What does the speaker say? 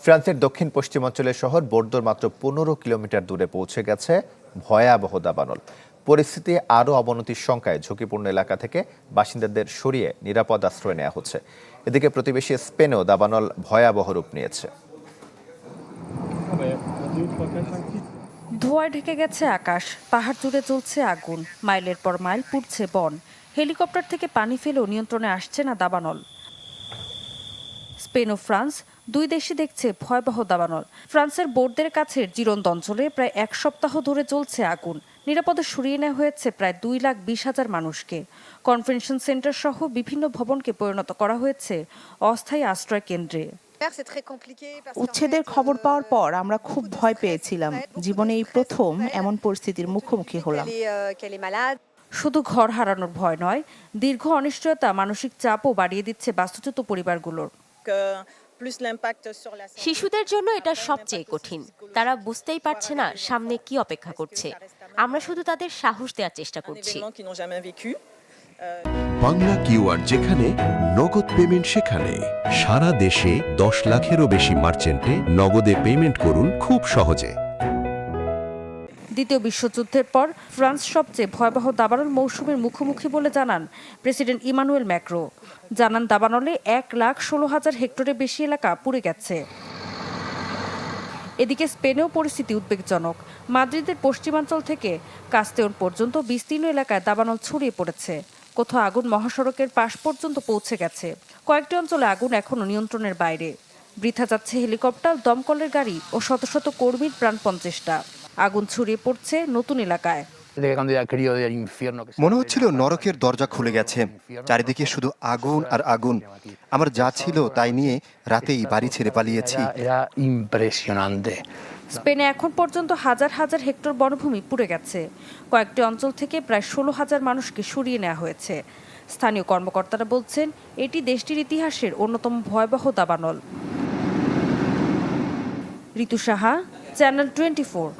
ফ্রান্সের দক্ষিণ পশ্চিমাঞ্চলের শহর বোর্দোর মাত্র 15 কিলোমিটার দূরে পৌঁছে গেছে ভয়াবহ দাবানল। পরিস্থিতি আরও অবনতির শঙ্কায় ঝুঁকিপূর্ণ এলাকা থেকে বাসিন্দাদের সরিয়ে নিরাপদ আশ্রয় নেওয়া হচ্ছে। এদিকে প্রতিবেশী স্পেনেও দাবানল ভয়াবহ রূপ নিয়েছে। ধোঁয়ায় ঢেকে গেছে আকাশ, পাহাড় জুড়ে চলছে আগুন, মাইলের পর মাইল পুড়ছে বন। হেলিকপ্টার থেকে পানি ফেলেও নিয়ন্ত্রণে আসছে না দাবানল। স্পেন ও ফ্রান্স দুই দেশই দেখছে ভয়াবহ দাবানল। ফ্রান্সের বোর্দের কাছের জিরোন্দ অঞ্চলে প্রায় এক সপ্তাহ ধরে চলছে আগুন। নিরাপদে সরিয়ে নেওয়া হয়েছে প্রায় 2,20,000 মানুষকে। কনভেনশন সেন্টার সহ বিভিন্ন ভবনকে পরিণত করা হয়েছে অস্থায়ী আশ্রয় কেন্দ্রে। উচ্ছেদের খবর পাওয়ার পর আমরা খুব ভয় পেয়েছিলাম। জীবনে এই প্রথম এমন পরিস্থিতির মুখোমুখি হলাম। শুধু ঘর হারানোর ভয় নয়, দীর্ঘ অনিশ্চয়তা মানসিক চাপও বাড়িয়ে দিচ্ছে বাস্তুচ্যুত পরিবারগুলোর। শিশুদের জন্য এটা সবচেয়ে কঠিন। তারা বুঝতেই পারছে না সামনে কি অপেক্ষা করছে। আমরা শুধু তাদের সাহস দেওয়ার চেষ্টা করছি। বাংলা কিউআর যেখানে নগদ পেমেন্ট সেখানে। সারা দেশে 10 লাখেরও বেশি মার্চেন্টে নগদে পেমেন্ট করুন খুব সহজে। দ্বিতীয় বিশ্বযুদ্ধের পর ফ্রান্স সবচেয়ে ভয়াবহ দাবানল মৌসুমের মুখোমুখি বলে জানান প্রেসিডেন্ট ইমানুয়েল ম্যাক্রো। জানান দাবানলে 1,16,000 হেক্টরের বেশি এলাকা পুড়ে গেছে। এদিকে স্পেনেও পরিস্থিতি উদ্বেগজনক। মাদ্রিদের পশ্চিমাঞ্চল থেকে কাস্তেওন পর্যন্ত বিস্তীর্ণ এলাকায় দাবানল ছড়িয়ে পড়েছে। কোথাও আগুন মহাসড়কের পাশ পর্যন্ত পৌঁছে গেছে। কয়েকটি অঞ্চলে আগুন এখনও নিয়ন্ত্রণের বাইরে। বৃথা যাচ্ছে হেলিকপ্টার, দমকলের গাড়ি ও শত শত কর্মীর প্রাণপণ চেষ্টা। আগুন ছড়িয়ে পড়ছে নতুন এলাকায়। মনে হচ্ছিল নরকের দরজা খুলে গেছে। চারিদিকে শুধু আগুন আর আগুন। আমার যা ছিল তাই নিয়ে রাতেই বাড়ি ছেড়ে পালিয়েছি। স্পেনে এখন পর্যন্ত হাজার হাজার হেক্টর বনভূমি পুড়ে গেছে। কয়েকটি অঞ্চল থেকে প্রায় 16,000 মানুষকে সরিয়ে নেওয়া হয়েছে। স্থানীয় কর্মকর্তারা বলছেন এটি দেশটির ইতিহাসের অন্যতম ভয়াবহ দাবানল। ঋতু সাহা, চ্যানেল 24।